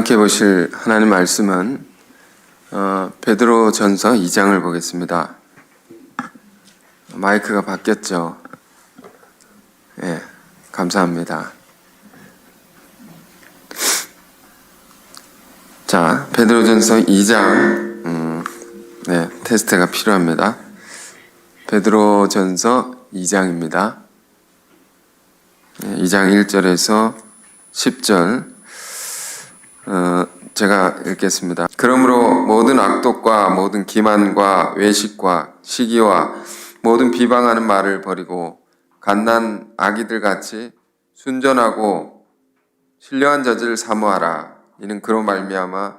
함께 보실 하나님 말씀은 베드로전서 2장을 보겠습니다. 마이크가 바뀌었죠? 예, 감사합니다. 자, 베드로전서 2장 테스트가 필요합니다. 베드로전서 2장입니다. 2장 1절에서 10절 제가 읽겠습니다. 그러므로 모든 악독과 모든 기만과 외식과 시기와 모든 비방하는 말을 버리고 갓난 아기들 같이 순전하고 신령한 젖을 사모하라. 이는 그로 말미암아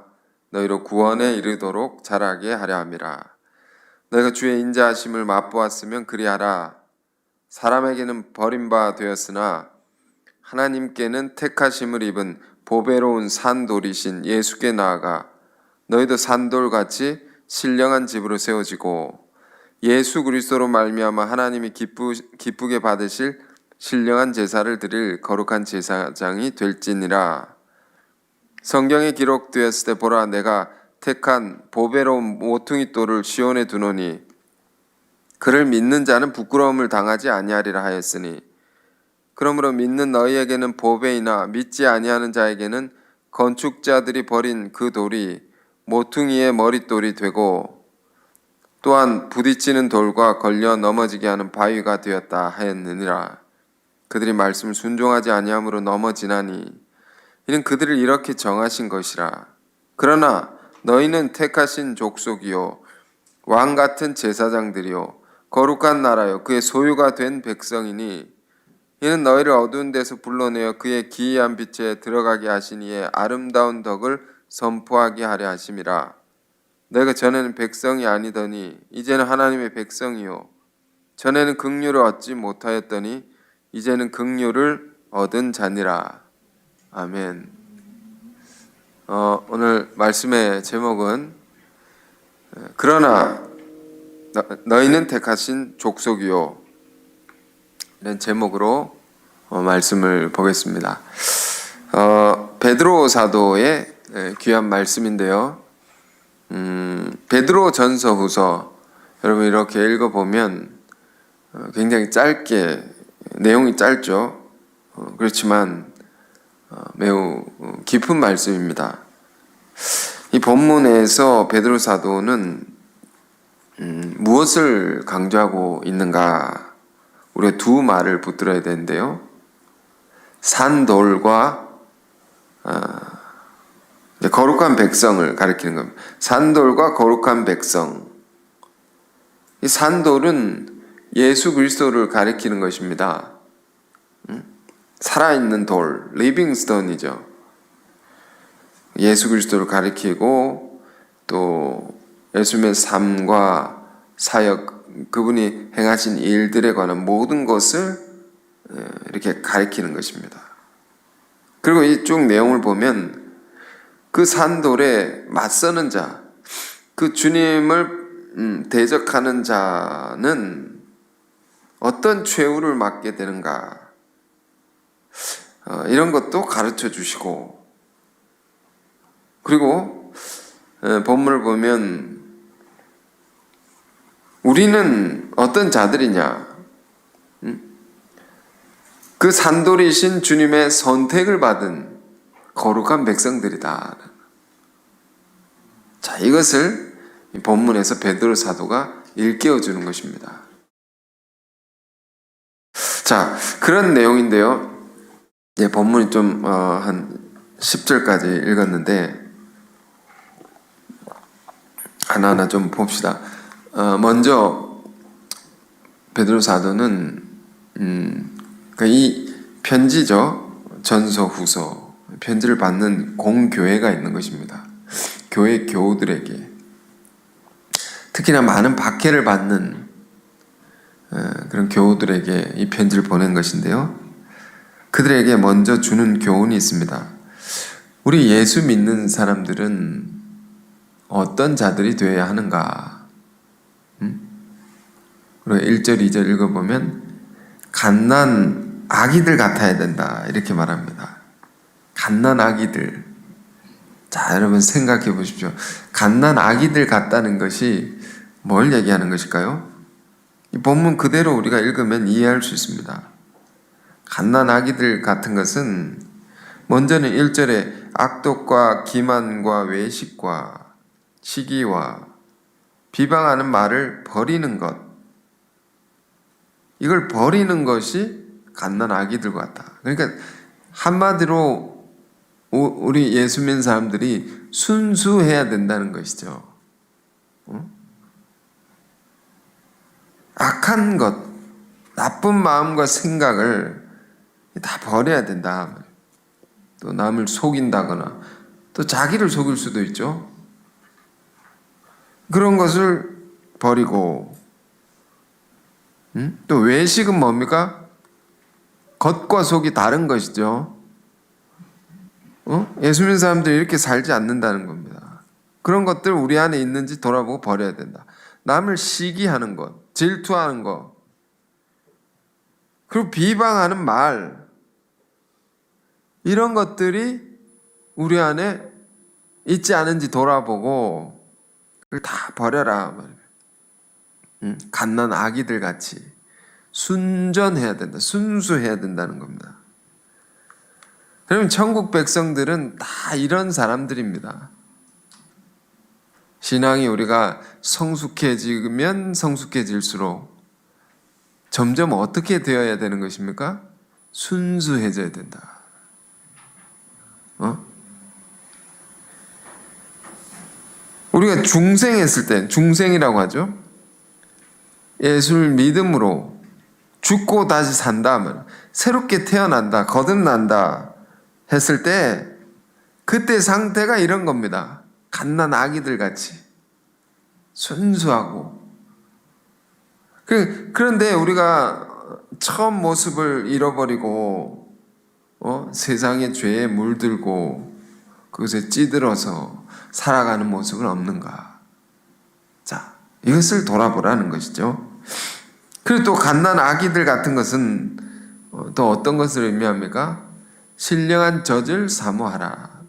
너희로 구원에 이르도록 자라게 하려 함이라. 너희가 주의 인자하심을 맛보았으면 그리하라. 사람에게는 버림바 되었으나 하나님께는 택하심을 입은 보배로운 산돌이신 예수께 나아가 너희도 산돌같이 신령한 집으로 세워지고 예수 그리스도로 말미암아 하나님이 기쁘게 받으실 신령한 제사를 드릴 거룩한 제사장이 될지니라. 성경에 기록되었을 때 보라, 내가 택한 보배로운 모퉁이 돌을 시온에 두노니 그를 믿는 자는 부끄러움을 당하지 아니하리라 하였으니, 그러므로 믿는 너희에게는 보배이나 믿지 아니하는 자에게는 건축자들이 버린 그 돌이 모퉁이의 머릿돌이 되고 또한 부딪히는 돌과 걸려 넘어지게 하는 바위가 되었다 하였느니라. 그들이 말씀을 순종하지 아니함으로 넘어지나니 이는 그들을 이렇게 정하신 것이라. 그러나 너희는 택하신 족속이요 왕 같은 제사장들이요 거룩한 나라요 그의 소유가 된 백성이니 이는 너희를 어두운 데서 불러내어 그의 기이한 빛에 들어가게 하신 이의 아름다운 덕을 선포하게 하려 하심이라. 너희가 전에는 백성이 아니더니 이제는 하나님의 백성이요 전에는 긍휼을 얻지 못하였더니 이제는 긍휼을 얻은 자니라. 아멘. 오늘 말씀의 제목은 그러나 너희는 택하신 족속이요, 이런 제목으로 말씀을 보겠습니다. 베드로 사도의 귀한 말씀인데요. 베드로 전서 후서 여러분 이렇게 읽어보면 굉장히 짧게, 내용이 짧죠. 그렇지만 매우 깊은 말씀입니다. 이 본문에서 베드로 사도는 무엇을 강조하고 있는가? 우리가 두 말을 붙들어야 되는데요. 산돌과 거룩한 백성을 가리키는 겁니다. 산돌과 거룩한 백성. 이 산돌은 예수 그리스도를 가리키는 것입니다. 살아있는 돌, 리빙 스톤이죠. 예수 그리스도를 가리키고 또 예수님의 삶과 사역, 그분이 행하신 일들에 관한 모든 것을 이렇게 가리키는 것입니다. 그리고 이 쭉 내용을 보면 그 산돌에 맞서는 자, 그 주님을 대적하는 자는 어떤 최후를 맞게 되는가, 이런 것도 가르쳐 주시고, 그리고 본문을 보면 우리는 어떤 자들이냐? 그 산돌이신 주님의 선택을 받은 거룩한 백성들이다. 자, 이것을 본문에서 베드로 사도가 일깨워 주는 것입니다. 자, 그런 내용인데요. 본문이 좀 한 10절까지 읽었는데 하나하나 좀 봅시다. 먼저 베드로 사도는 이 편지죠. 전서 후서 편지를 받는 공교회가 있는 것입니다. 교회 교우들에게, 특히나 많은 박해를 받는 그런 교우들에게 이 편지를 보낸 것인데요. 그들에게 먼저 주는 교훈이 있습니다. 우리 예수 믿는 사람들은 어떤 자들이 되어야 하는가? 그리고 1절, 2절 읽어보면 갓난 아기들 같아야 된다, 이렇게 말합니다. 갓난 아기들. 자, 여러분 생각해 보십시오. 갓난 아기들 같다는 것이 뭘 얘기하는 것일까요? 이 본문 그대로 우리가 읽으면 이해할 수 있습니다. 갓난 아기들 같은 것은 먼저는 1절에 악독과 기만과 외식과 시기와 비방하는 말을 버리는 것, 이걸 버리는 것이 갓난 아기들 같다. 그러니까 한마디로 우리 예수 믿는 사람들이 순수해야 된다는 것이죠. 악한 것, 나쁜 마음과 생각을 다 버려야 된다. 또 남을 속인다거나 또 자기를 속일 수도 있죠. 그런 것을 버리고, 또 외식은 뭡니까? 겉과 속이 다른 것이죠. 예수 믿는 사람들이 이렇게 살지 않는다는 겁니다. 그런 것들 우리 안에 있는지 돌아보고 버려야 된다. 남을 시기하는 것, 질투하는 것, 그리고 비방하는 말, 이런 것들이 우리 안에 있지 않은지 돌아보고 그걸 다 버려라. 갓난 아기들 같이 순전해야 된다. 순수해야 된다는 겁니다. 그러면 천국 백성들은 다 이런 사람들입니다. 신앙이 우리가 성숙해지면 성숙해질수록 점점 어떻게 되어야 되는 것입니까? 순수해져야 된다. 우리가 중생했을 때, 중생이라고 하죠. 예수를 믿음으로 죽고 다시 산다 하면, 새롭게 태어난다, 거듭난다 했을 때 그때 상태가 이런 겁니다. 갓난 아기들 같이 순수하고. 그런데 우리가 처음 모습을 잃어버리고 세상의 죄에 물들고 그것에 찌들어서 살아가는 모습은 없는가? 자, 이것을 돌아보라는 것이죠. 그리고 또 갓난 아기들 같은 것은 또 어떤 것을 의미합니까? 신령한 젖을 사모하라.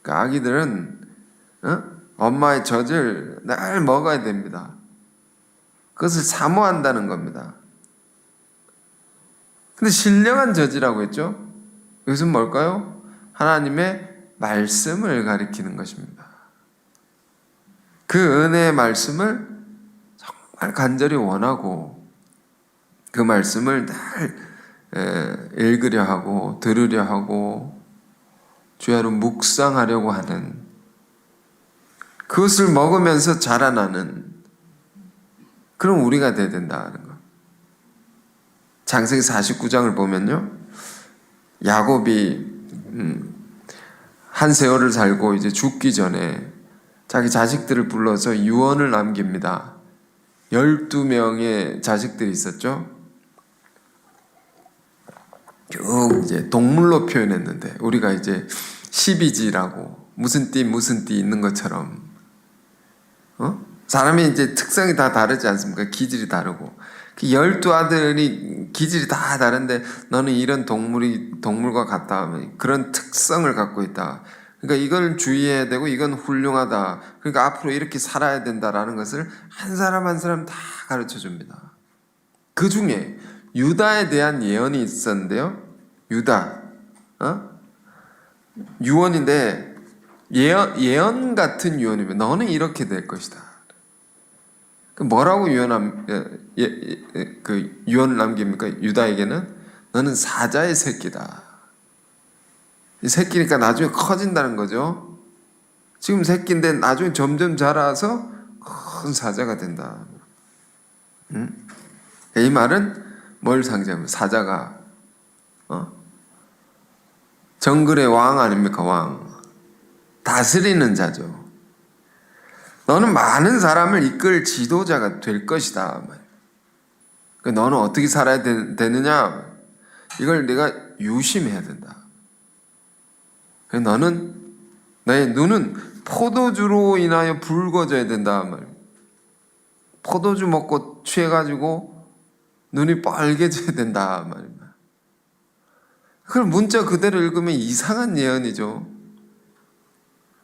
그러니까 아기들은 엄마의 젖을 늘 먹어야 됩니다. 그것을 사모한다는 겁니다. 근데 신령한 젖이라고 했죠? 이것은 뭘까요? 하나님의 말씀을 가리키는 것입니다. 그 은혜의 말씀을 정말 간절히 원하고 그 말씀을 늘 읽으려 하고 들으려 하고 주야로 묵상하려고 하는, 그것을 먹으면서 자라나는 그런 우리가 돼야 된다는 것. 창세기 49장을 보면요, 야곱이 한 세월을 살고 이제 죽기 전에 자기 자식들을 불러서 유언을 남깁니다. 12명의 자식들이 있었죠. 쭉 이제 동물로 표현했는데 우리가 이제 12지라고 무슨 띠 있는 것처럼 사람이 이제 특성이 다 다르지 않습니까? 기질이 다르고. 그 12아들이 기질이 다 다른데 너는 이런 동물과 같다 하면 그런 특성을 갖고 있다. 그러니까 이걸 주의해야 되고 이건 훌륭하다. 그러니까 앞으로 이렇게 살아야 된다라는 것을 한 사람 한 사람 다 가르쳐 줍니다. 그 중에 유다에 대한 예언이 있었는데요. 유다, 유언인데 예언 같은 유언이면 너는 이렇게 될 것이다. 뭐라고 유언을 남깁니까? 유다에게는 너는 사자의 새끼다. 이 새끼니까 나중에 커진다는 거죠. 지금 새끼인데 나중에 점점 자라서 큰 사자가 된다. 이 말은 뭘 상징합니까? 사자가 정글의 왕 아닙니까? 왕. 다스리는 자죠. 너는 많은 사람을 이끌 지도자가 될 것이다. 너는 어떻게 살아야 되느냐? 이걸 내가 유심해야 된다. 너의 눈은 포도주로 인하여 붉어져야 된다. 포도주 먹고 취해가지고 눈이 빨개져야 된다. 그걸 문자 그대로 읽으면 이상한 예언이죠.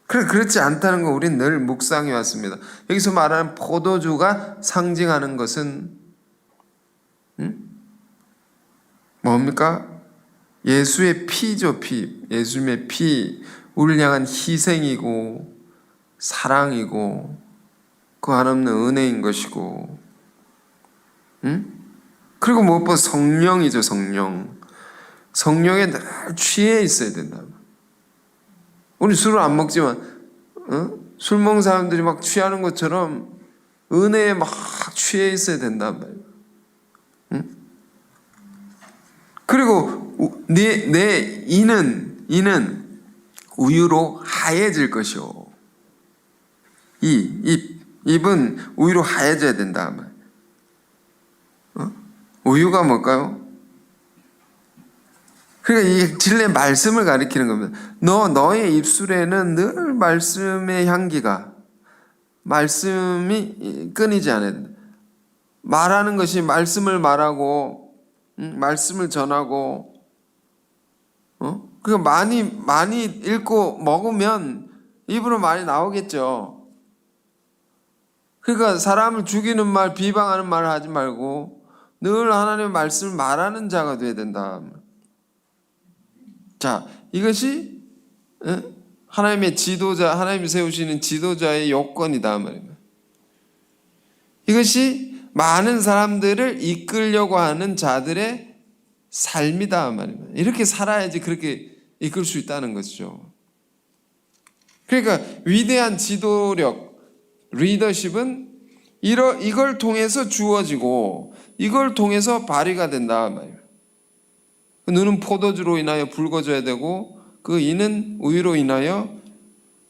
그렇지 않다는 거 우리는 늘 묵상해 왔습니다. 여기서 말하는 포도주가 상징하는 것은 뭡니까? 예수의 피죠, 피. 예수님의 피, 우리를 향한 희생이고 사랑이고 그 한없는 은혜인 것이고, 그리고 무엇보다 성령이죠, 성령. 성령에 늘 취해 있어야 된다. 우리 술을 안 먹지만 술 먹는 사람들이 막 취하는 것처럼 은혜에 막 취해 있어야 된단 말이에요. 그리고 내 이는 우유로 하얘질 것이요. 입은 우유로 하얘져야 된다. 우유가 뭘까요? 그러니까 이 진리의 말씀을 가리키는 겁니다. 너의 입술에는 늘 말씀의 향기가, 말씀이 끊이지 않아야 된다. 말하는 것이 말씀을 말하고, 말씀을 전하고, 그러니까 많이 읽고 먹으면 입으로 많이 나오겠죠. 그러니까 사람을 죽이는 말, 비방하는 말을 하지 말고 늘 하나님의 말씀을 말하는 자가 되어야 된다. 자, 이것이 하나님의 지도자, 하나님이 세우시는 지도자의 요건이다 말입니다. 이것이 많은 사람들을 이끌려고 하는 자들의 삶이다 말입니다. 이렇게 살아야지 그렇게 이끌 수 있다는 것이죠. 그러니까 위대한 지도력, 리더십은 이걸 통해서 주어지고 이걸 통해서 발휘가 된다 말이에요. 눈은 포도주로 인하여 붉어져야 되고 그 이는 우유로 인하여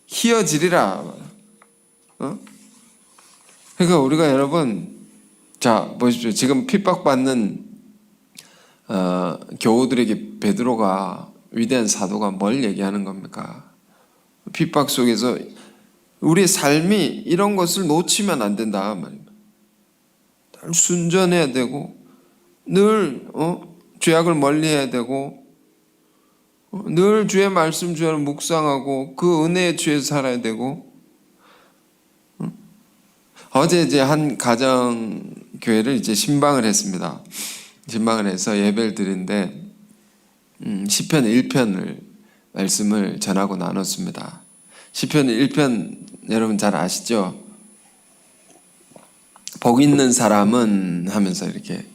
희어지리라. 그러니까 우리가 여러분, 자 보십시오. 지금 핍박받는 교우들에게 베드로가, 위대한 사도가 뭘 얘기하는 겁니까? 핍박 속에서 우리의 삶이 이런 것을 놓치면 안 된다 말입니다. 늘 순전해야 되고 늘 죄악을 멀리해야 되고 늘 주의 말씀 주야를 묵상하고 그 은혜에 취해서 살아야 되고. 어제 이제 한 가정 교회를 이제 신방을 했습니다. 신방을 해서 예배를 드리는데 시편 1편을 말씀을 전하고 나눴습니다. 시편 1편 여러분 잘 아시죠? 복 있는 사람은 하면서 이렇게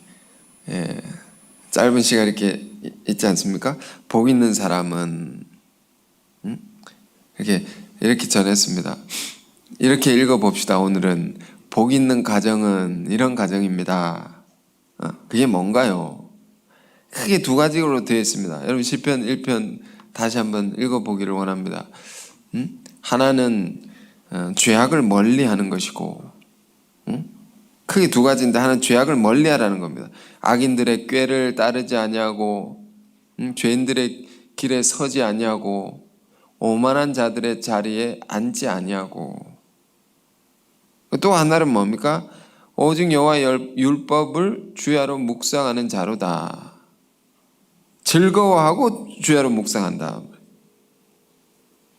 짧은 시간 이렇게 있지 않습니까? 복 있는 사람은 이렇게 전했습니다. 이렇게 읽어봅시다. 오늘은 복 있는 가정은 이런 가정입니다. 그게 뭔가요? 크게 두 가지로 되어 있습니다. 여러분 시편 1편 다시 한번 읽어보기를 원합니다. 하나는 죄악을 멀리하는 것이고, 크게 두 가지인데 하나는 죄악을 멀리하라는 겁니다. 악인들의 꾀를 따르지 아니하고 죄인들의 길에 서지 아니하고 오만한 자들의 자리에 앉지 아니하고. 또 하나는 뭡니까? 오직 여호와의 율법을 주야로 묵상하는 자로다. 즐거워하고 주야로 묵상한다.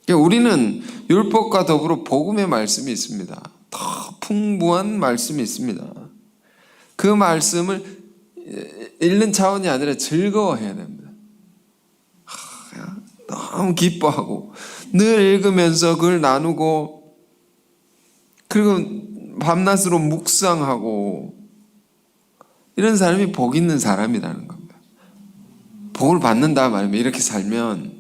우리는 율법과 더불어 복음의 말씀이 있습니다. 더 풍부한 말씀이 있습니다. 그 말씀을 읽는 차원이 아니라 즐거워해야 됩니다. 너무 기뻐하고 늘 읽으면서 그걸 나누고 그리고 밤낮으로 묵상하고, 이런 사람이 복 있는 사람이라는 겁니다. 복을 받는다 말이면 이렇게 살면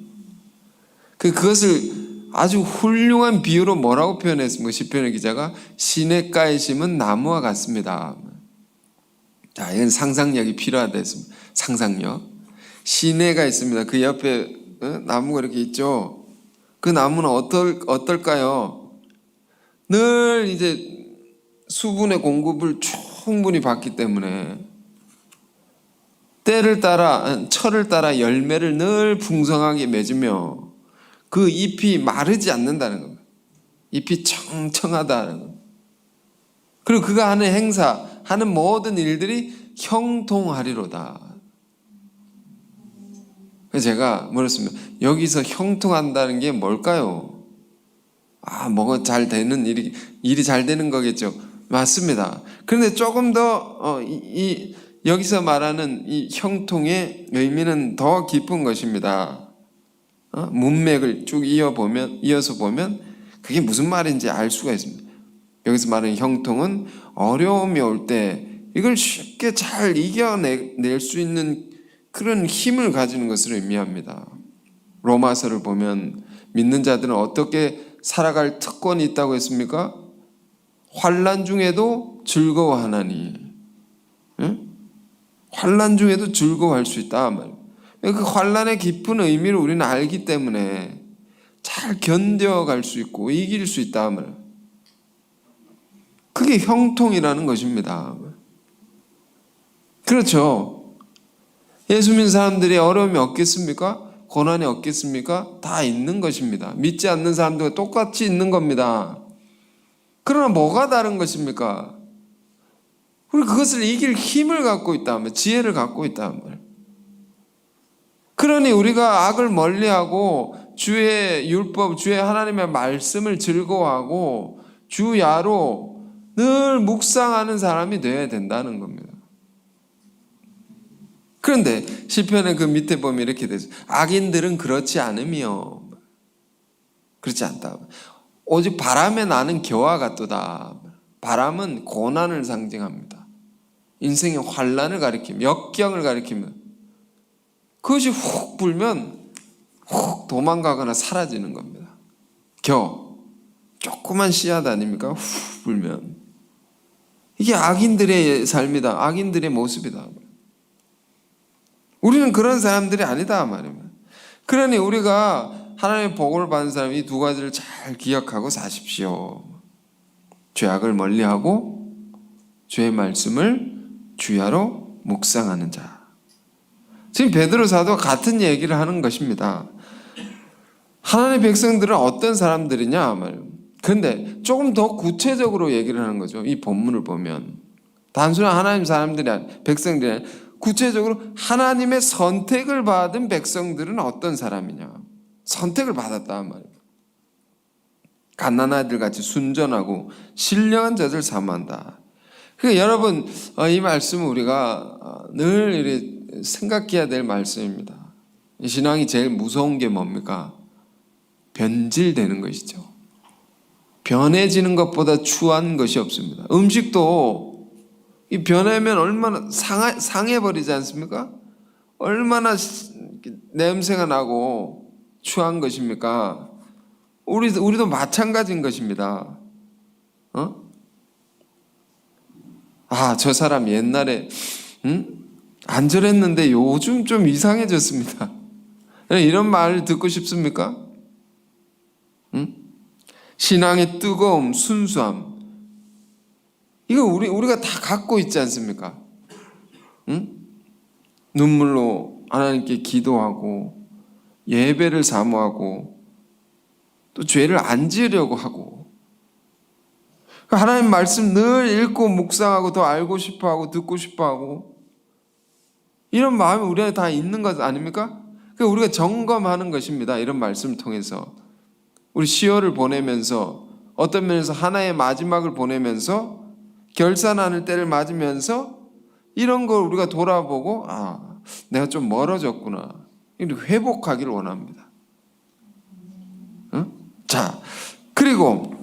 그것을 아주 훌륭한 비유로 뭐라고 표현했습니까? 시편의 기자가 시냇가에 심은 나무와 같습니다. 자, 이건 상상력이 필요하다 했습니다. 상상력. 시내가 있습니다. 그 옆에 나무가 이렇게 있죠. 그 나무는 어떨까요? 늘 이제 수분의 공급을 충분히 받기 때문에 때를 따라, 철을 따라 열매를 늘 풍성하게 맺으며 그 잎이 마르지 않는다는 겁니다. 잎이 청청하다는 겁니다. 그리고 그가 하는 행사, 하는 모든 일들이 형통하리로다. 제가 물었습니다. 여기서 형통한다는 게 뭘까요? 뭐가 잘 되는 일이 잘 되는 거겠죠. 맞습니다. 그런데 조금 더 여기서 말하는 이 형통의 의미는 더 깊은 것입니다. 문맥을 쭉 이어서 보면 그게 무슨 말인지 알 수가 있습니다. 여기서 말하는 형통은 어려움이 올 때 이걸 쉽게 잘 이겨낼 수 있는 그런 힘을 가지는 것을 의미합니다. 로마서를 보면 믿는 자들은 어떻게 살아갈 특권이 있다고 했습니까? 환난 중에도 즐거워하나니. 환난 중에도 즐거워할 수 있다. 그 환난의 깊은 의미를 우리는 알기 때문에 잘 견뎌갈 수 있고 이길 수 있다. 그게 형통이라는 것입니다. 그렇죠. 예수 믿는 사람들이 어려움이 없겠습니까? 고난이 없겠습니까? 다 있는 것입니다. 믿지 않는 사람들과 똑같이 있는 겁니다. 그러나 뭐가 다른 것입니까? 우리 그것을 이길 힘을 갖고 있다면, 지혜를 갖고 있다면. 그러니 우리가 악을 멀리하고 주의 율법, 주의 하나님의 말씀을 즐거워하고 주야로 늘 묵상하는 사람이 되어야 된다는 겁니다. 그런데 시편의 그 밑에 보면 이렇게 되죠. 악인들은 그렇지 않으며, 그렇지 않다. 오직 바람에 나는 겨와 같도다. 바람은 고난을 상징합니다. 인생의 환난을 가리키며 역경을 가리키며 그것이 훅 불면 훅 도망가거나 사라지는 겁니다. 조그만 씨앗 아닙니까? 훅 불면 이게 악인들의 삶이다. 악인들의 모습이다. 우리는 그런 사람들이 아니다 말입니다. 그러니 우리가 하나님의 복을 받은 사람이 이 두 가지를 잘 기억하고 사십시오. 죄악을 멀리하고 주의 말씀을 주야로 묵상하는 자. 지금 베드로 사도가 같은 얘기를 하는 것입니다. 하나님의 백성들은 어떤 사람들이냐 말입니다. 그런데 조금 더 구체적으로 얘기를 하는 거죠. 이 본문을 보면 단순한 하나님 사람들이 백성들이 아니라 구체적으로 하나님의 선택을 받은 백성들은 어떤 사람이냐. 선택을 받았단 말이에요. 갓난아이들 같이 순전하고 신령한 자들 사모한다. 그러니까 여러분 이 말씀은 우리가 늘 이렇게 생각해야 될 말씀입니다. 이 신앙이 제일 무서운 게 뭡니까? 변질되는 것이죠. 변해지는 것보다 추한 것이 없습니다. 음식도 이 변하면 얼마나 상해버리지 않습니까? 얼마나 냄새가 나고 추한 것입니까? 우리도 마찬가지인 것입니다. 저 사람 옛날에 안 저랬는데 요즘 좀 이상해졌습니다. 이런 말 듣고 싶습니까? 신앙의 뜨거움, 순수함, 이거 우리가 다 갖고 있지 않습니까? 눈물로 하나님께 기도하고 예배를 사모하고 또 죄를 안 지으려고 하고 하나님 말씀 늘 읽고 묵상하고 더 알고 싶어하고 듣고 싶어하고 이런 마음이 우리 안에 다 있는 것 아닙니까? 그러니까 우리가 점검하는 것입니다. 이런 말씀을 통해서 우리 10월을 보내면서 어떤 면에서 하나의 마지막을 보내면서 결산하는 때를 맞으면서 이런 걸 우리가 돌아보고 내가 좀 멀어졌구나. 회복하기를 원합니다. 그리고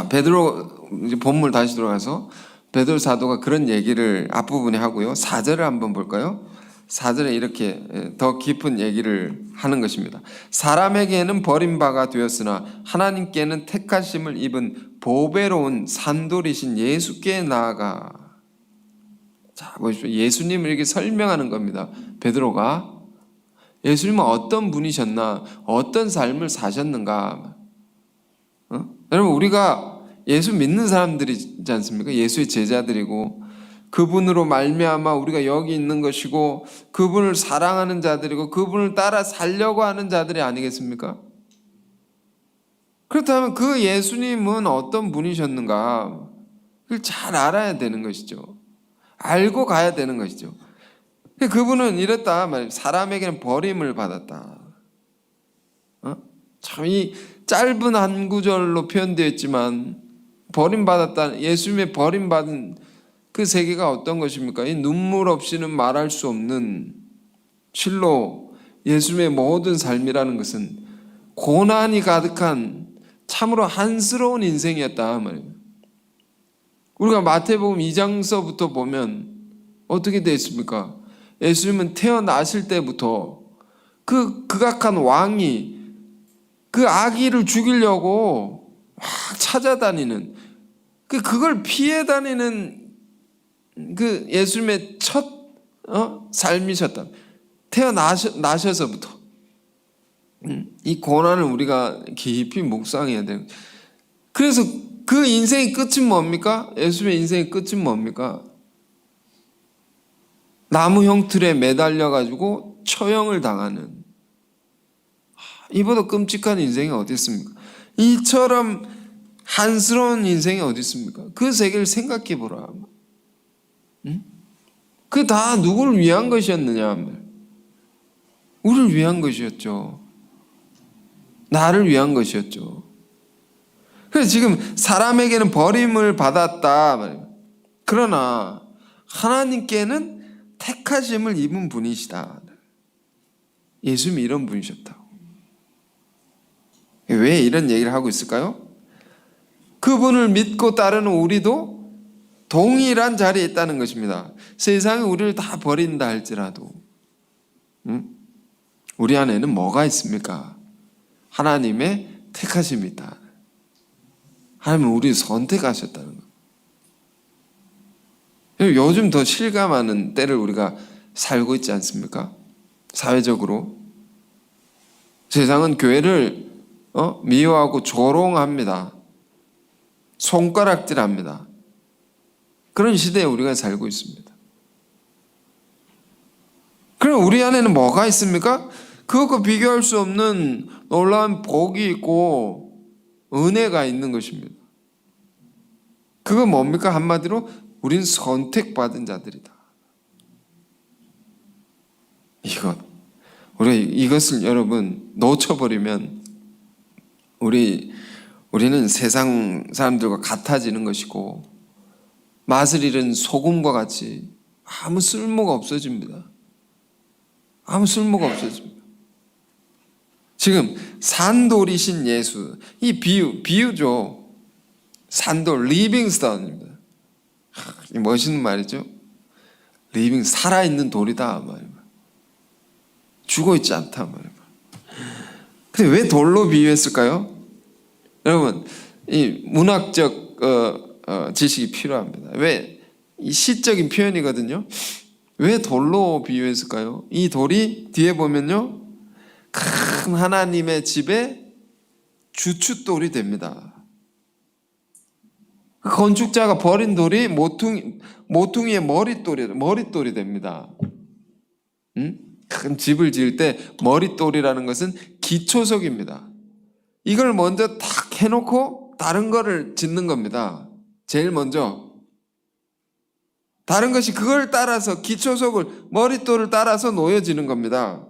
베드로 이제 본문 다시 들어가서 베드로 사도가 그런 얘기를 앞부분에 하고요. 4절을 한번 볼까요? 4절에 이렇게 더 깊은 얘기를 하는 것입니다. 사람에게는 버림바가 되었으나 하나님께는 택하심을 입은 보배로운 산돌이신 예수께 나아가. 보십시오. 예수님을 이렇게 설명하는 겁니다. 베드로가 예수님은 어떤 분이셨나, 어떤 삶을 사셨는가. 여러분 우리가 예수 믿는 사람들이지 않습니까? 예수의 제자들이고 그분으로 말미암아 우리가 여기 있는 것이고 그분을 사랑하는 자들이고 그분을 따라 살려고 하는 자들이 아니겠습니까? 그렇다면 그 예수님은 어떤 분이셨는가 그걸 잘 알아야 되는 것이죠. 알고 가야 되는 것이죠. 그분은 이랬다 말이에요. 사람에게는 버림을 받았다. 참 이 짧은 한 구절로 표현되어 있지만 버림받았다, 예수님의 버림받은 그 세계가 어떤 것입니까? 이 눈물 없이는 말할 수 없는, 실로 예수님의 모든 삶이라는 것은 고난이 가득한 참으로 한스러운 인생이었다 말입니다. 우리가 마태복음 2장서부터 보면 어떻게 되어 있습니까? 예수님은 태어나실 때부터 그 극악한 왕이 그 아기를 죽이려고 막 찾아다니는, 그걸 피해 다니는 그 예수님의 첫 삶이셨다. 태어나셔서부터 이 고난을 우리가 깊이 묵상해야 돼요. 그래서 그 인생의 끝은 뭡니까? 예수님의 인생의 끝은 뭡니까? 나무 형틀에 매달려 가지고 처형을 당하는, 이보다 끔찍한 인생이 어디 있습니까? 이처럼 한스러운 인생이 어디 있습니까? 그 세계를 생각해 보라. 그 다 누구를 위한 것이었느냐? 우리를 위한 것이었죠. 나를 위한 것이었죠. 그래서 지금 사람에게는 버림을 받았다. 그러나 하나님께는 택하심을 입은 분이시다. 예수님이 이런 분이셨다고. 왜 이런 얘기를 하고 있을까요? 그분을 믿고 따르는 우리도 동일한 자리에 있다는 것입니다. 세상이 우리를 다 버린다 할지라도 우리 안에는 뭐가 있습니까? 하나님의 택하심이 있다. 하나님은 우리를 선택하셨다는 것. 요즘 더 실감하는 때를 우리가 살고 있지 않습니까? 사회적으로 세상은 교회를 미워하고 조롱합니다. 손가락질합니다. 그런 시대에 우리가 살고 있습니다. 그럼 우리 안에는 뭐가 있습니까? 그것과 비교할 수 없는 놀라운 복이 있고 은혜가 있는 것입니다. 그건 뭡니까? 한마디로 우린 선택받은 자들이다. 우리가 이것을 여러분 놓쳐버리면 우리는 세상 사람들과 같아지는 것이고 맛을 잃은 소금과 같이 아무 쓸모가 없어집니다. 아무 쓸모가 없어집니다. 지금 산돌이신 예수, 이 비유죠. 산돌, 리빙스턴입니다. 멋있는 말이죠. 리빙, 살아있는 돌이다 말입니다. 죽어있지 않다 말입니다. 근데 왜 돌로 비유했을까요? 여러분, 이 문학적 지식이 필요합니다. 왜? 이 시적인 표현이거든요. 왜 돌로 비유했을까요? 이 돌이 뒤에 보면요, 큰 하나님의 집의 주춧돌이 됩니다. 그 건축자가 버린 돌이 모퉁이의 머릿돌이 됩니다. 큰 집을 지을 때 머릿돌이라는 것은 기초석입니다. 이걸 먼저 탁 해놓고 다른 거를 짓는 겁니다. 제일 먼저. 다른 것이 그걸 따라서 기초석을, 머릿돌을 따라서 놓여지는 겁니다.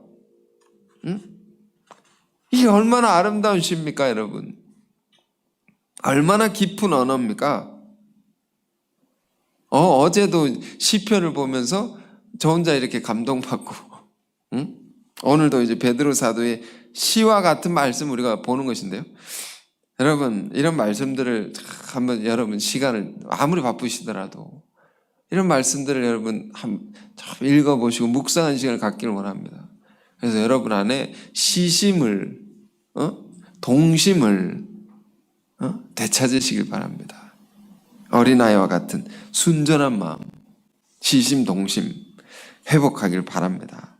이게 얼마나 아름다운 시입니까, 여러분? 얼마나 깊은 언어입니까? 어제도 시편을 보면서 저 혼자 이렇게 감동받고, 오늘도 이제 베드로 사도의 시와 같은 말씀 우리가 보는 것인데요. 여러분, 이런 말씀들을 한번 여러분 시간을 아무리 바쁘시더라도 이런 말씀들을 여러분 좀 읽어보시고 묵상한 시간을 갖기를 원합니다. 그래서 여러분 안에 시심을, 동심을 되찾으시길 바랍니다. 어린아이와 같은 순전한 마음, 시심, 동심 회복하길 바랍니다.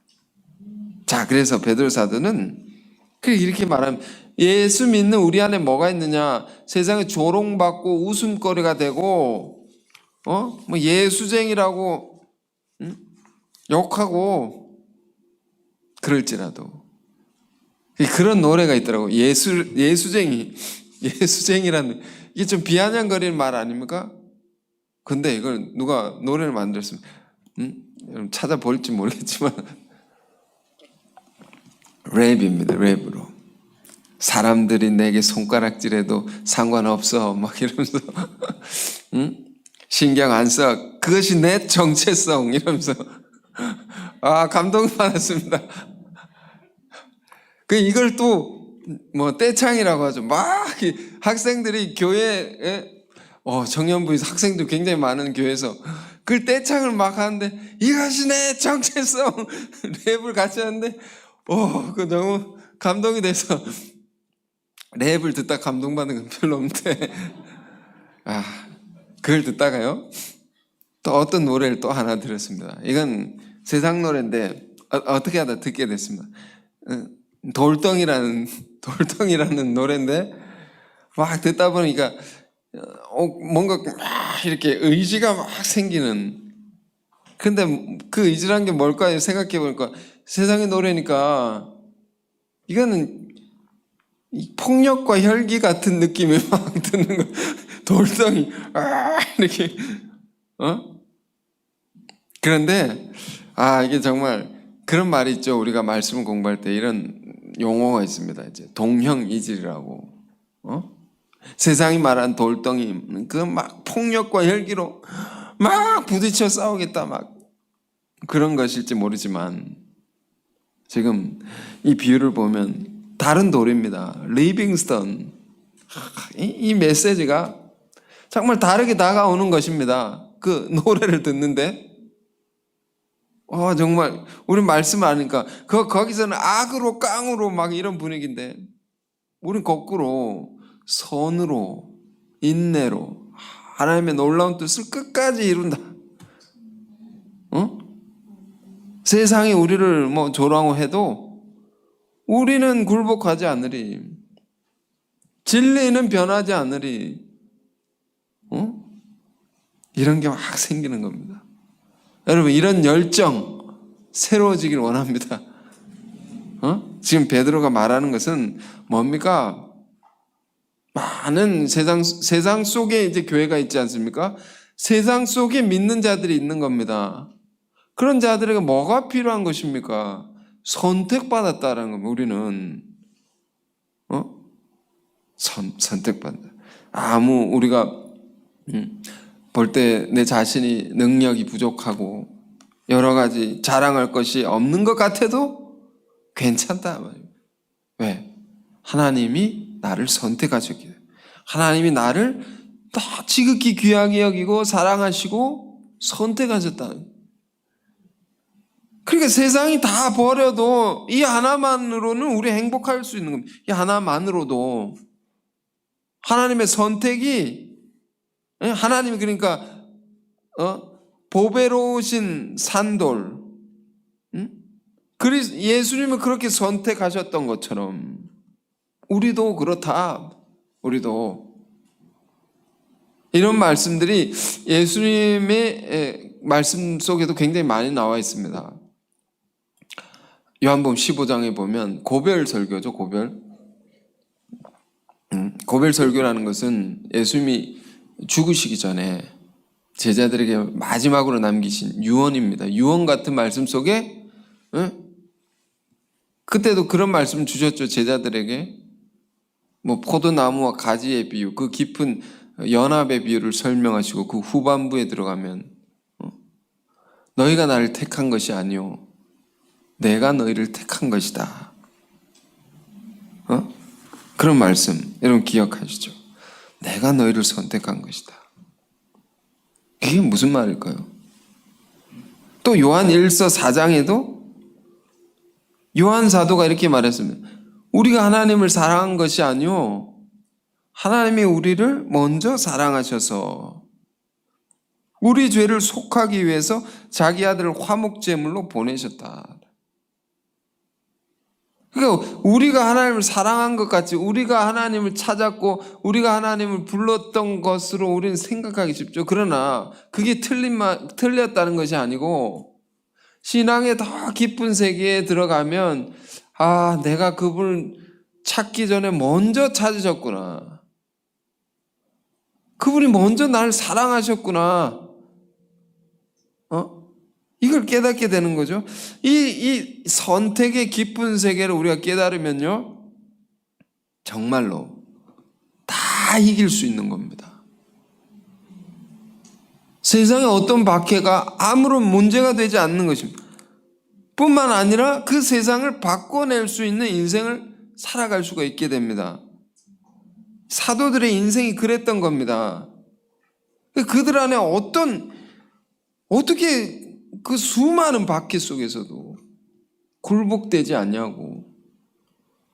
자, 그래서 베드로 사도는 이렇게 말하면, 예수 믿는 우리 안에 뭐가 있느냐? 세상에 조롱받고 웃음거리가 되고, 뭐 예수쟁이라고 욕하고 그럴지라도, 그런 노래가 있더라고. 예수쟁이라는, 이게 좀 비아냥거리는 말 아닙니까? 근데 이걸 누가 노래를 만들었으면, 여러분 찾아볼지 모르겠지만 랩입니다. 랩으로. 사람들이 내게 손가락질해도 상관없어 막 이러면서 응? 신경 안 써. 그것이 내 정체성 이러면서 감동받았습니다. 이걸 또 뭐 떼창이라고 하죠. 막 학생들이 교회에 청년부에 학생들 굉장히 많은 교회에서 그 떼창을 막 하는데 이것이 내 정체성 랩을 같이 하는데 그 너무 감동이 돼서 랩을 듣다 감동받는 건 별로 없는데 그걸 듣다가요 또 어떤 노래를 또 하나 들었습니다. 이건 세상 노래인데 어떻게 하다 듣게 됐습니다. 돌덩이라는 노래인데 막 듣다 보니까 뭔가 막 이렇게 의지가 막 생기는. 근데 그 의지란 게 뭘까요? 생각해 보니까 세상의 노래니까 이거는 폭력과 혈기 같은 느낌이 막 드는 거. 돌덩이 이렇게 그런데 이게 정말 그런 말이 있죠. 우리가 말씀을 공부할 때 이런 용어가 있습니다. 이제 동형이질이라고. 세상이 말한 돌덩이, 그 막 폭력과 혈기로 막 부딪혀 싸우겠다, 막 그런 것일지 모르지만 지금 이 비유를 보면 다른 돌입니다. 리빙스턴. 이 메시지가 정말 다르게 다가오는 것입니다. 그 노래를 듣는데 정말 우리 말씀 아니까 거기서는 악으로 깡으로 막 이런 분위기인데 우린 거꾸로 선으로 인내로 하나님의 놀라운 뜻을 끝까지 이룬다. 세상이 우리를 뭐 조롱해도 우리는 굴복하지 않으리. 진리는 변하지 않으리. 이런 게 막 생기는 겁니다. 여러분 이런 열정 새로워지길 원합니다. 지금 베드로가 말하는 것은 뭡니까? 많은 세상 속에 이제 교회가 있지 않습니까? 세상 속에 믿는 자들이 있는 겁니다. 그런 자들에게 뭐가 필요한 것입니까? 선택받았다는 겁니다. 우리는 선택받는다. 우리가 볼 때 내 자신이 능력이 부족하고 여러 가지 자랑할 것이 없는 것 같아도 괜찮다. 왜? 하나님이 나를 선택하셨기 때문에. 하나님이 나를 더 지극히 귀하게 여기고 사랑하시고 선택하셨다. 그러니까 세상이 다 버려도 이 하나만으로는 우리 행복할 수 있는 겁니다. 이 하나만으로도 하나님의 선택이 하나님이 그러니까 보배로우신 산돌 예수님을 그렇게 선택하셨던 것처럼 우리도 그렇다. 우리도 이런 말씀들이 예수님의 말씀 속에도 굉장히 많이 나와 있습니다. 요한복음 15장에 보면 고별 설교죠. 고별 설교라는 것은 예수님이 죽으시기 전에 제자들에게 마지막으로 남기신 유언입니다. 유언 같은 말씀 속에 그때도 그런 말씀 주셨죠. 제자들에게 뭐 포도나무와 가지의 비유, 그 깊은 연합의 비유를 설명하시고 그 후반부에 들어가면 너희가 나를 택한 것이 아니오 내가 너희를 택한 것이다. 그런 말씀 여러분 기억하시죠? 내가 너희를 선택한 것이다. 이게 무슨 말일까요? 또 요한 1서 4장에도 요한 사도가 이렇게 말했습니다. 우리가 하나님을 사랑한 것이 아니오 하나님이 우리를 먼저 사랑하셔서 우리 죄를 속하기 위해서 자기 아들을 화목제물로 보내셨다. 그러니까 우리가 하나님을 사랑한 것 같이 우리가 하나님을 찾았고 우리가 하나님을 불렀던 것으로 우리는 생각하기 쉽죠. 그러나 그게 틀렸다는 것이 아니고 신앙의 더 깊은 세계에 들어가면 내가 그분을 찾기 전에 먼저 찾으셨구나. 그분이 먼저 나를 사랑하셨구나. 이걸 깨닫게 되는 거죠. 이 선택의 깊은 세계를 우리가 깨달으면요. 정말로 다 이길 수 있는 겁니다. 세상에 어떤 박해가 아무런 문제가 되지 않는 것입니다. 뿐만 아니라 그 세상을 바꿔낼 수 있는 인생을 살아갈 수가 있게 됩니다. 사도들의 인생이 그랬던 겁니다. 그들 안에 어떻게 그 수많은 박해 속에서도 굴복되지 않냐고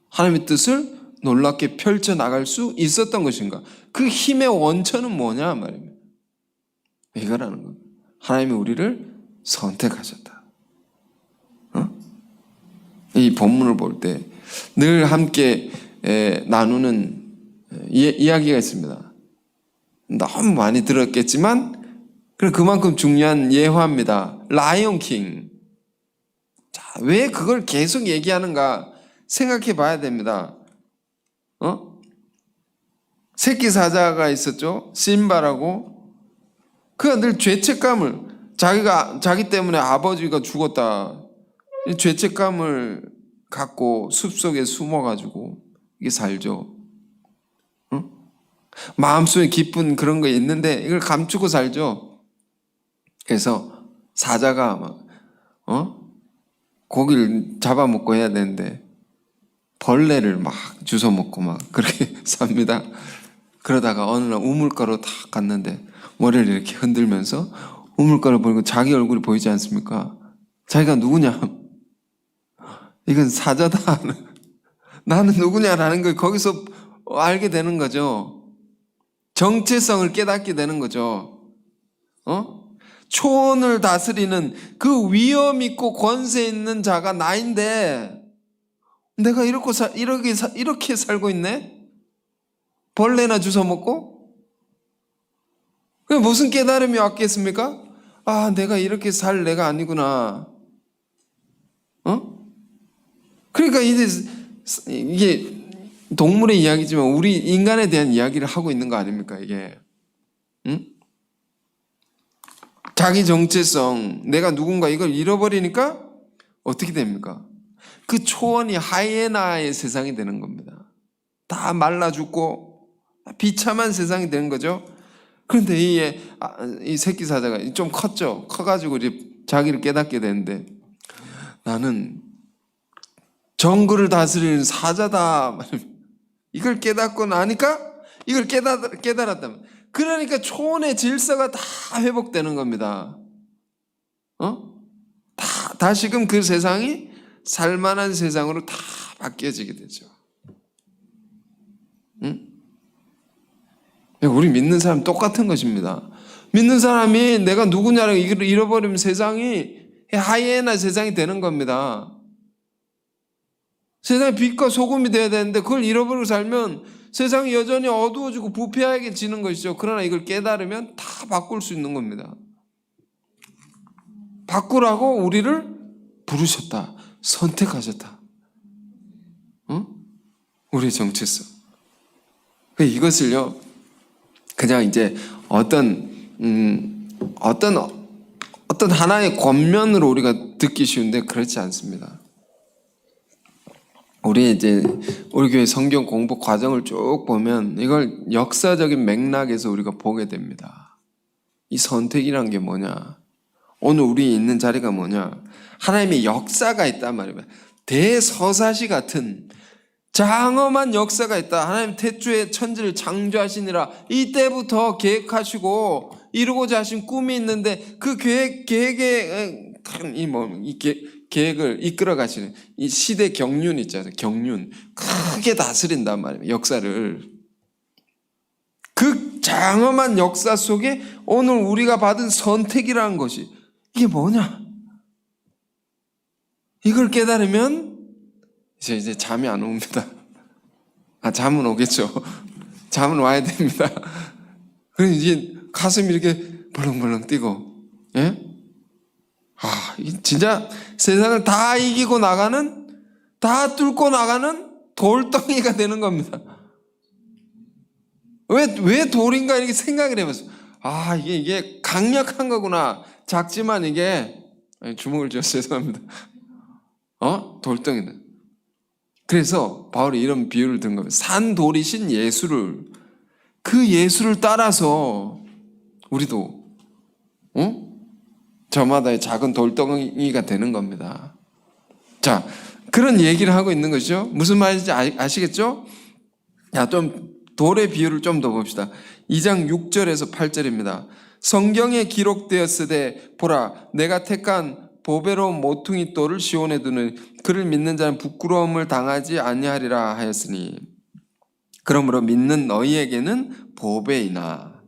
하나님의 뜻을 놀랍게 펼쳐나갈 수 있었던 것인가. 그 힘의 원천은 뭐냐 말입니다. 이거라는 겁니다. 하나님이 우리를 선택하셨다. 이 본문을 볼 때 늘 함께 나누는 이야기가 있습니다. 너무 많이 들었겠지만 그만큼 중요한 예화입니다. 라이온 킹. 자, 왜 그걸 계속 얘기하는가 생각해 봐야 됩니다. 새끼 사자가 있었죠. 심바라고. 그가 늘 죄책감을 자기 때문에 아버지가 죽었다. 이 죄책감을 갖고 숲속에 숨어가지고 이게 살죠. 마음속에 깊은 그런 거 있는데 이걸 감추고 살죠. 그래서 사자가 막 고기를 잡아먹고 해야 되는데 벌레를 막 주워 먹고 막 그렇게 삽니다. 그러다가 어느 날 우물가로 탁 갔는데 머리를 이렇게 흔들면서 우물가를 보니까 자기 얼굴이 보이지 않습니까? 자기가 누구냐? 이건 사자다. 나는 누구냐라는 걸 거기서 알게 되는 거죠. 정체성을 깨닫게 되는 거죠. 초원을 다스리는 그 위엄 있고 권세 있는 자가 나인데 내가 이렇게 살고 있네? 벌레나 주워 먹고? 그게 무슨 깨달음이 왔겠습니까? 아, 내가 이렇게 살 내가 아니구나. 그러니까 이게 동물의 이야기지만 우리 인간에 대한 이야기를 하고 있는 거 아닙니까, 이게? 응? 자기 정체성, 내가 누군가 이걸 잃어버리니까 어떻게 됩니까? 그 초원이 하이에나의 세상이 되는 겁니다. 다 말라 죽고 비참한 세상이 되는 거죠. 그런데 이 새끼 사자가 좀 컸죠. 커가지고 이제 자기를 깨닫게 되는데 나는 정글을 다스리는 사자다. 이걸 깨닫고 나니까 이걸 깨달았다면 그러니까 초원의 질서가 다 회복되는 겁니다. 다시금 그 세상이 살만한 세상으로 다 바뀌어지게 되죠. 응? 우리 믿는 사람 똑같은 것입니다. 믿는 사람이 내가 누구냐를 잃어버리면 세상이 하이에나 세상이 되는 겁니다. 세상에 빛과 소금이 되어야 되는데 그걸 잃어버리고 살면 세상이 여전히 어두워지고 부패하게지는 것이죠. 그러나 이걸 깨달으면 다 바꿀 수 있는 겁니다. 바꾸라고 우리를 부르셨다. 선택하셨다. 우리의 정체성. 이것을요, 그냥 이제 어떤 하나의 권면으로 우리가 듣기 쉬운데 그렇지 않습니다. 우리 교회 성경 공부 과정을 쭉 보면 이걸 역사적인 맥락에서 우리가 보게 됩니다. 이 선택이란 게 뭐냐? 오늘 우리 있는 자리가 뭐냐? 하나님의 역사가 있단 말이에요. 대서사시 같은 장엄한 역사가 있다. 하나님 태초에 천지를 창조하시니라. 이때부터 계획하시고 이루고자 하신 꿈이 있는데 그 계획에 계획을 이끌어 가시는 이 시대 경륜 있잖아요. 경륜. 크게 다스린단 말이에요. 역사를. 그 장엄한 역사 속에 오늘 우리가 받은 선택이라는 것이 이게 뭐냐? 이걸 깨달으면 이제 잠이 안 옵니다. 잠은 오겠죠. 잠은 와야 됩니다. 그럼 이제 가슴이 이렇게 벌렁벌렁 뛰고, 예? 진짜 세상을 다 이기고 나가는, 다 뚫고 나가는 돌덩이가 되는 겁니다. 왜 돌인가 이렇게 생각을 해봤어요. 이게 강력한 거구나. 작지만 이게, 주먹을 쥐어서 죄송합니다. 돌덩이는. 그래서 바울이 이런 비유를 든 겁니다. 산돌이신 예수를, 그 예수를 따라서 우리도 저마다의 작은 돌덩이가 되는 겁니다. 자, 그런 얘기를 하고 있는 것이죠. 무슨 말인지 아시겠죠? 자, 좀 돌의 비유를 좀 더 봅시다. 2장 6절에서 8절입니다. 성경에 기록되었으되 보라 내가 택한 보배로운 모퉁이 돌을 시온에 두는 그를 믿는 자는 부끄러움을 당하지 아니하리라 하였으니 그러므로 믿는 너희에게는 보배이나,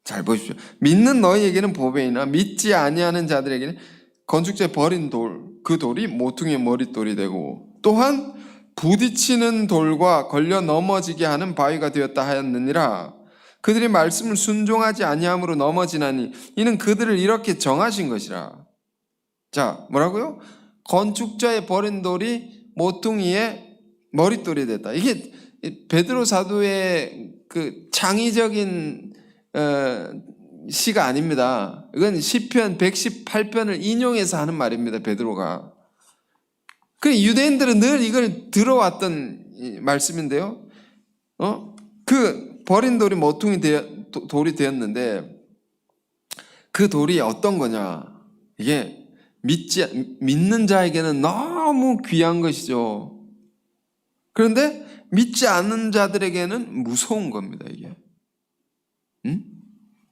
잘 보십시오. 믿는 너희에게는 보배이나 믿지 아니하는 자들에게는 건축자의 버린 돌, 그 돌이 모퉁이의 머릿돌이 되고 또한 부딪히는 돌과 걸려 넘어지게 하는 바위가 되었다 하였느니라. 그들이 말씀을 순종하지 아니함으로 넘어지나니 이는 그들을 이렇게 정하신 것이라. 자, 뭐라고요? 건축자의 버린 돌이 모퉁이의 머릿돌이 됐다. 이게 베드로 사도의 그 창의적인 시가 아닙니다. 이건 시편 118편을 인용해서 하는 말입니다. 베드로가. 그 유대인들은 늘 이걸 들어왔던 말씀인데요. 그 버린 돌이 모퉁이 돌이 되었는데 그 돌이 어떤 거냐? 이게 믿는 자에게는 너무 귀한 것이죠. 그런데 믿지 않는 자들에게는 무서운 겁니다. 이게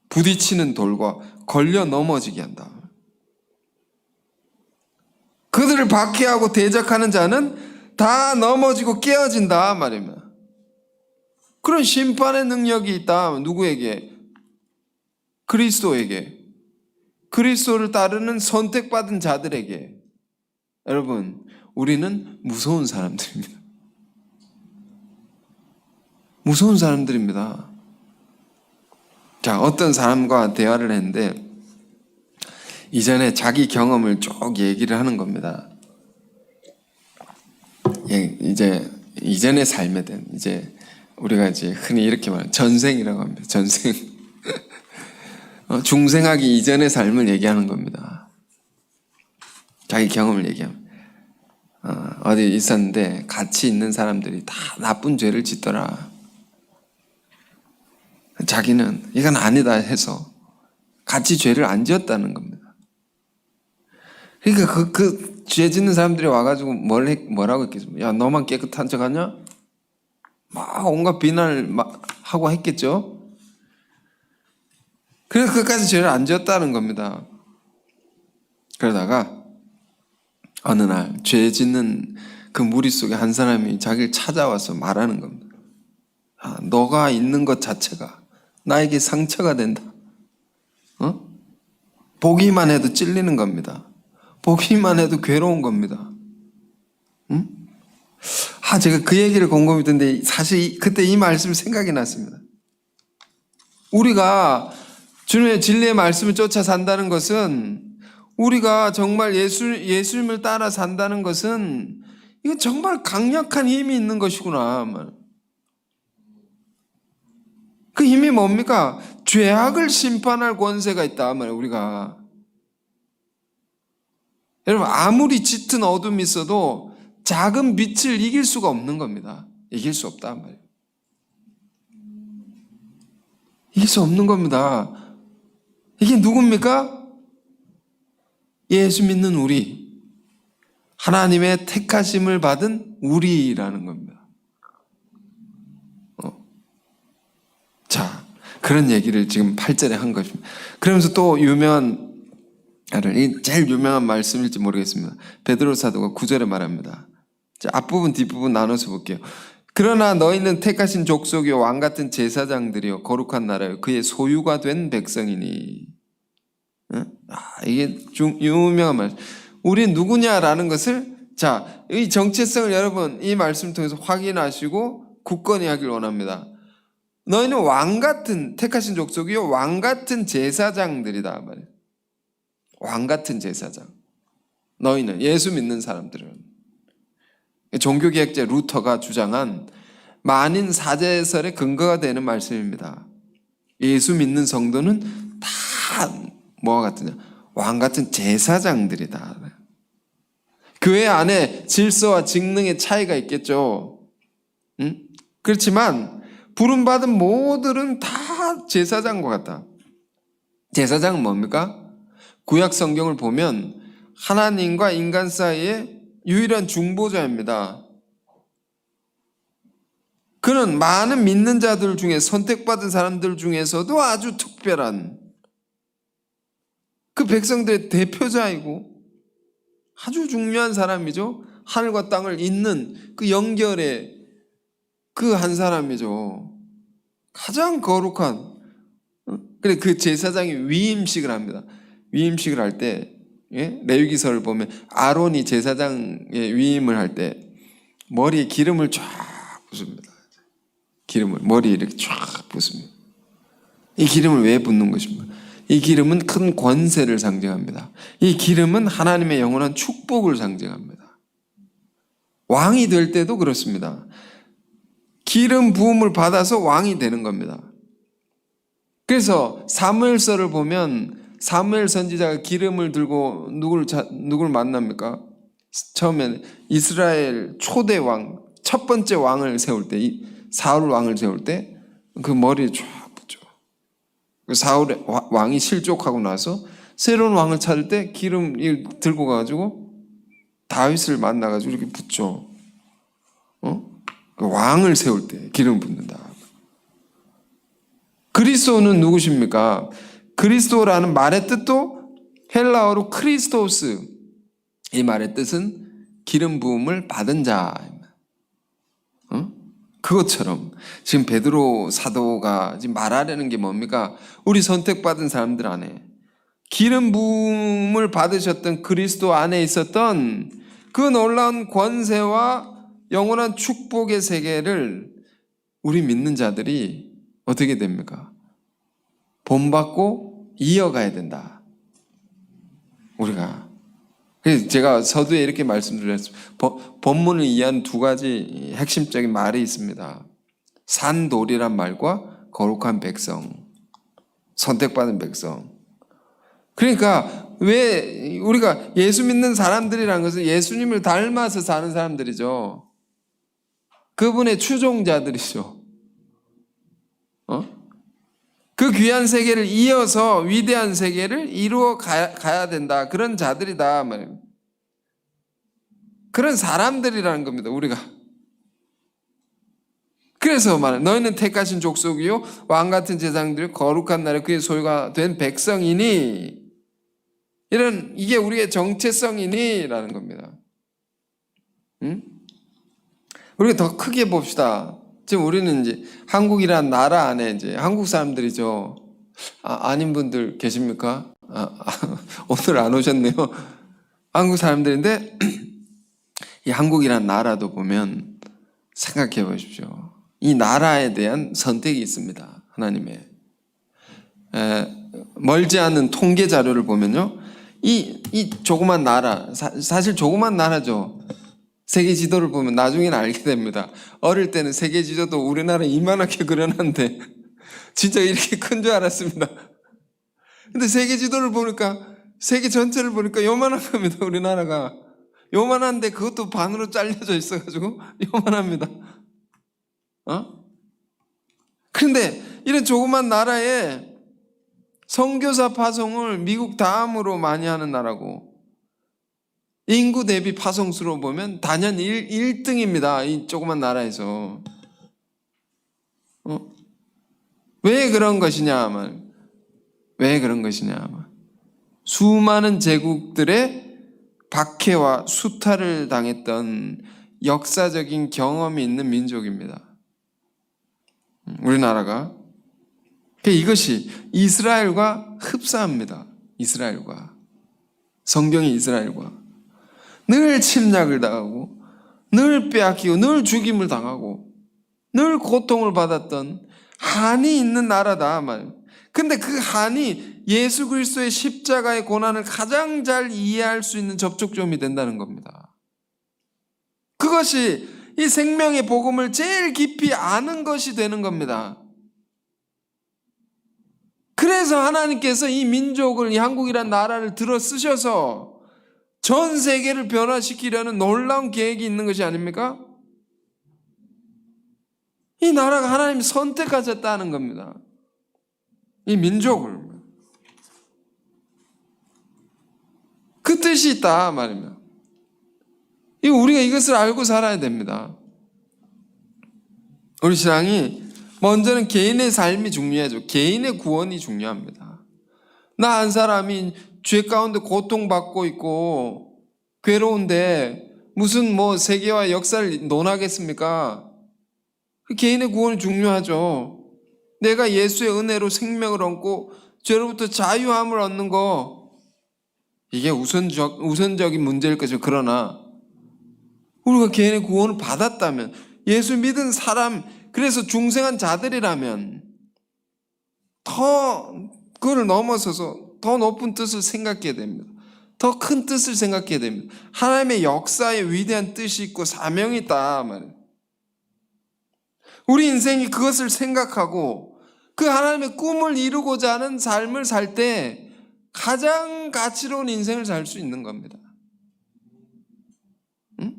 부딪히는 돌과 걸려 넘어지게 한다. 그들을 박해하고 대적하는 자는 다 넘어지고 깨어진다 말입니다. 그런 심판의 능력이 있다. 누구에게? 그리스도에게. 그리스도를 따르는 선택받은 자들에게. 여러분, 우리는 무서운 사람들입니다. 무서운 사람들입니다. 자, 어떤 사람과 대화를 했는데 이전에 자기 경험을 쭉 얘기를 하는 겁니다. 이제 이전의 삶에 대한, 이제 우리가 이제 흔히 이렇게 말하는 전생이라고 합니다. 전생. 중생하기 이전의 삶을 얘기하는 겁니다. 자기 경험을 얘기하면. 어디 있었는데 같이 있는 사람들이 다 나쁜 죄를 짓더라. 자기는 이건 아니다 해서 같이 죄를 안 지었다는 겁니다. 그러니까 그 죄 짓는 사람들이 와가지고 뭐라고 했겠습니까? 야, 너만 깨끗한 척 하냐? 막 온갖 비난을 막 하고 했겠죠? 그래서 그까지 죄를 안 지었다는 겁니다. 그러다가 어느 날 죄 짓는 그 무리 속에 한 사람이 자기를 찾아와서 말하는 겁니다. 너가 있는 것 자체가 나에게 상처가 된다. 보기만 해도 찔리는 겁니다. 보기만 해도 괴로운 겁니다. 제가 그 얘기를 곰곰이 듣는데 사실 그때 이 말씀이 생각이 났습니다. 우리가 주님의 진리의 말씀을 쫓아 산다는 것은, 우리가 정말 예수님을 따라 산다는 것은 이건 정말 강력한 힘이 있는 것이구나. 그 힘이 뭡니까? 죄악을 심판할 권세가 있다 말이에요. 우리가. 여러분, 아무리 짙은 어둠이 있어도 작은 빛을 이길 수가 없는 겁니다. 이길 수 없다 말이에요. 이길 수 없는 겁니다. 이게 누굽니까? 예수 믿는 우리, 하나님의 택하심을 받은 우리라는 겁니다. 자, 그런 얘기를 지금 8절에 한 것입니다. 그러면서 또 제일 유명한 말씀일지 모르겠습니다. 베드로 사도가 9절에 말합니다. 자, 앞부분 뒷부분 나눠서 볼게요. 그러나 너희는 택하신 족속이요 왕같은 제사장들이요 거룩한 나라요 그의 소유가 된 백성이니. 이게 유명한 말. 우리 누구냐라는 것을, 자, 이 정체성을 여러분 이 말씀을 통해서 확인하시고 굳건히 하길 원합니다. 너희는 왕같은, 택하신 족속이요 왕같은 제사장들이다 말이에요. 왕같은 제사장. 너희는, 예수 믿는 사람들은. 종교개혁자 루터가 주장한 만인 사제설의 근거가 되는 말씀입니다. 예수 믿는 성도는 다 뭐와 같으냐? 왕같은 제사장들이다. 교회 안에 질서와 직능의 차이가 있겠죠. 응? 그렇지만 부름받은 모두는 다 제사장과 같다. 제사장은 뭡니까? 구약 성경을 보면 하나님과 인간 사이에 유일한 중보자입니다. 그는 많은 믿는 자들 중에 선택받은 사람들 중에서도 아주 특별한 그 백성들의 대표자이고 아주 중요한 사람이죠. 하늘과 땅을 잇는 그 연결의 그 한 사람이죠. 가장 거룩한. 그래 그 제사장이 위임식을 합니다. 위임식을 할 때 레위기서를 보면 아론이 제사장의 위임을 할 때 머리에 기름을 쫙 붓습니다. 기름을 머리에 이렇게 쫙 붓습니다. 이 기름을 왜 붓는 것입니까? 이 기름은 큰 권세를 상징합니다. 이 기름은 하나님의 영원한 축복을 상징합니다. 왕이 될 때도 그렇습니다. 기름 부음을 받아서 왕이 되는 겁니다. 그래서 사무엘서를 보면 사무엘 선지자가 기름을 들고 누굴 만납니까? 처음에 이스라엘 초대 왕, 첫 번째 왕을 세울 때, 사울 왕을 세울 때 그 머리에 쫙 붙죠. 사울 왕이 실족하고 나서 새로운 왕을 찾을 때 기름 들고 가가지고 다윗을 만나가지고 이렇게 붙죠. 그 왕을 세울 때 기름 붓는다. 그리스도는 누구십니까? 그리스도라는 말의 뜻도 헬라어로 크리스토스. 이 말의 뜻은 기름 부음을 받은 자. 그것처럼 지금 베드로 사도가 지금 말하려는 게 뭡니까? 우리 선택받은 사람들 안에 기름 부음을 받으셨던 그리스도 안에 있었던 그 놀라운 권세와 영원한 축복의 세계를 우리 믿는 자들이 어떻게 됩니까? 본받고 이어가야 된다. 우리가. 그래서 제가 서두에 이렇게 말씀드렸습니다. 본문을 이해한 두 가지 핵심적인 말이 있습니다. 산돌이란 말과 거룩한 백성, 선택받은 백성. 그러니까 왜 우리가 예수 믿는 사람들이라는 것은 예수님을 닮아서 사는 사람들이죠. 그분의 추종자들이죠. 그 귀한 세계를 이어서 위대한 세계를 이루어 가야 된다. 그런 자들이다 말입니다. 그런 사람들이라는 겁니다. 우리가. 그래서 말해 너희는 택하신 족속이요 왕같은 제사장들이 거룩한 나라 그의 소유가 된 백성이니 이게 우리의 정체성이니 라는 겁니다. 우리가 더 크게 봅시다. 지금 우리는 이제 한국이란 나라 안에 이제 한국 사람들이죠. 아닌 분들 계십니까? 오늘 안 오셨네요. 한국 사람들인데 이 한국이란 나라도 보면 생각해 보십시오. 이 나라에 대한 선택이 있습니다. 하나님의. 멀지 않은 통계 자료를 보면요. 이 조그만 나라, 사실 조그만 나라죠. 세계 지도를 보면 나중에는 알게 됩니다. 어릴 때는 세계 지도도 우리나라 이만하게 그려놨는데 진짜 이렇게 큰 줄 알았습니다. 근데 세계 지도를 보니까 세계 전체를 보니까 요만한 겁니다. 우리나라가. 요만한데 그것도 반으로 잘려져 있어가지고 요만합니다. 그런데 이런 조그만 나라에 선교사 파송을 미국 다음으로 많이 하는 나라고 인구 대비 파송수로 보면 단연 1등입니다. 이 조그만 나라에서. 왜 그런 것이냐? 왜 그런 것이냐? 수많은 제국들의 박해와 수탈을 당했던 역사적인 경험이 있는 민족입니다. 우리나라가. 이것이 이스라엘과 흡사합니다. 이스라엘과. 성경이 이스라엘과. 늘 침략을 당하고 늘 빼앗기고 늘 죽임을 당하고 늘 고통을 받았던 한이 있는 나라다 말이에요. 근데 그 한이 예수 그리스도의 십자가의 고난을 가장 잘 이해할 수 있는 접촉점이 된다는 겁니다. 그것이 이 생명의 복음을 제일 깊이 아는 것이 되는 겁니다. 그래서 하나님께서 이 민족을, 이 한국이란 나라를 들어 쓰셔서 전 세계를 변화시키려는 놀라운 계획이 있는 것이 아닙니까? 이 나라가 하나님이 선택하셨다는 겁니다. 이 민족을. 그 뜻이 있다 말입니다. 우리가 이것을 알고 살아야 됩니다. 우리 신앙이 먼저는 개인의 삶이 중요하죠. 개인의 구원이 중요합니다. 나 한 사람이 죄 가운데 고통받고 있고 괴로운데 무슨 세계와 역사를 논하겠습니까? 그 개인의 구원이 중요하죠. 내가 예수의 은혜로 생명을 얻고 죄로부터 자유함을 얻는 거, 이게 우선적인 문제일 것이죠. 그러나 우리가 개인의 구원을 받았다면, 예수 믿은 사람, 그래서 중생한 자들이라면 더 그걸 넘어서서 더 높은 뜻을 생각해야 됩니다. 더 큰 뜻을 생각해야 됩니다. 하나님의 역사에 위대한 뜻이 있고 사명이 있다 말이에요. 우리 인생이 그것을 생각하고 그 하나님의 꿈을 이루고자 하는 삶을 살 때 가장 가치로운 인생을 살 수 있는 겁니다. 응?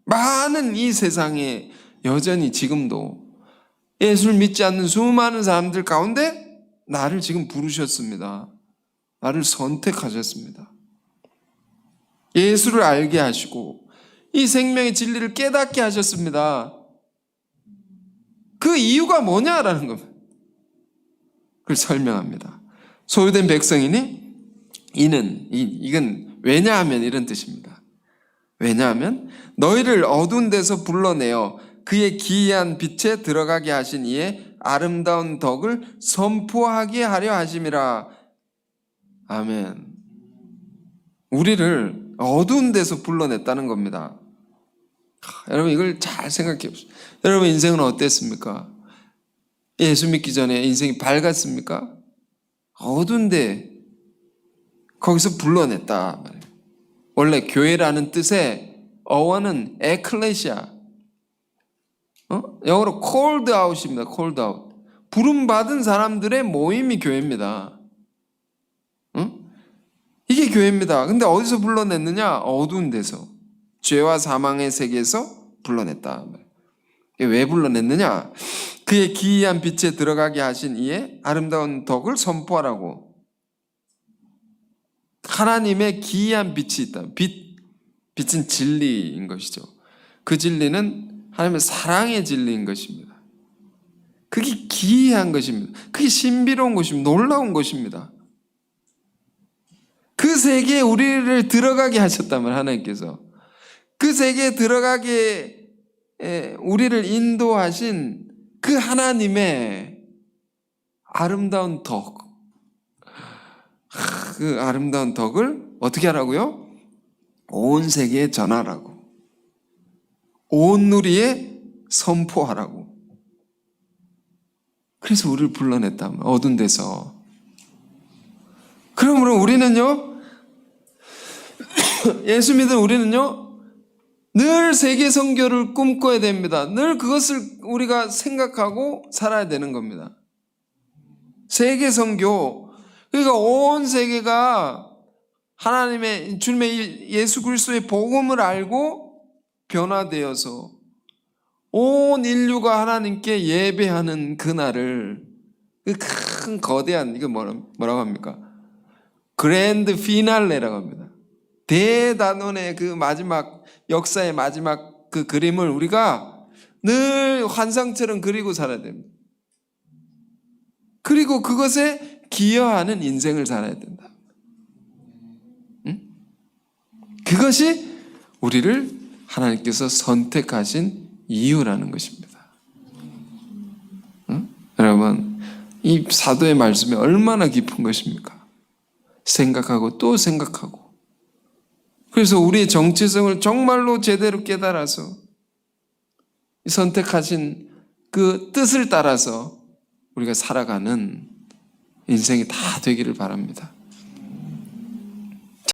많은 이 세상에 여전히 지금도 예수를 믿지 않는 수많은 사람들 가운데 나를 지금 부르셨습니다. 나를 선택하셨습니다. 예수를 알게 하시고 이 생명의 진리를 깨닫게 하셨습니다. 그 이유가 뭐냐라는 겁니다. 그걸 설명합니다. 소유된 백성이니 이건 왜냐하면 이런 뜻입니다. 왜냐하면 너희를 어두운 데서 불러내어 그의 기이한 빛에 들어가게 하신 이의 아름다운 덕을 선포하게 하려 하심이라. 아멘. 우리를 어두운 데서 불러냈다는 겁니다. 여러분 이걸 잘 생각해 보세요. 여러분 인생은 어땠습니까? 예수 믿기 전에 인생이 밝았습니까? 어두운데 거기서 불러냈다. 원래 교회라는 뜻의 어원은 에클레시아, 영어로 called out입니다. called out. 부름받은 사람들의 모임이 교회입니다. 이게 교회입니다. 근데 어디서 불러냈느냐? 어두운 데서, 죄와 사망의 세계에서 불러냈다. 왜 불러냈느냐? 그의 기이한 빛에 들어가게 하신 이의 아름다운 덕을 선포하라고. 하나님의 기이한 빛이 있다. 빛은 진리인 것이죠. 그 진리는 하나님의 사랑의 진리인 것입니다. 그게 기이한 것입니다. 그게 신비로운 것입니다. 놀라운 것입니다. 그 세계에 우리를 들어가게 하셨다면 하나님께서 그 세계에 들어가게 우리를 인도하신 그 하나님의 아름다운 덕, 그 아름다운 덕을 어떻게 하라고요? 온 세계에 전하라고, 온 누리에 선포하라고. 그래서 우리를 불러냈다면 어두운 데서. 그러므로 우리는요, 예수 믿은 우리는요, 늘 세계 선교를 꿈꿔야 됩니다. 늘 그것을 우리가 생각하고 살아야 되는 겁니다. 세계 선교, 그러니까 온 세계가 하나님의 주님의 예수 그리스도의 복음을 알고 변화되어서 온 인류가 하나님께 예배하는 그날을, 그 큰 거대한, 이거 뭐라고 합니까? 그랜드 피날레라고 합니다. 대단원의 그 마지막, 역사의 마지막 그 그림을 우리가 늘 환상처럼 그리고 살아야 됩니다. 그리고 그것에 기여하는 인생을 살아야 된다. 응? 그것이 우리를 하나님께서 선택하신 이유라는 것입니다. 응? 여러분, 이 사도의 말씀이 얼마나 깊은 것입니까? 생각하고 또 생각하고. 그래서 우리의 정체성을 정말로 제대로 깨달아서 선택하신 그 뜻을 따라서 우리가 살아가는 인생이 다 되기를 바랍니다.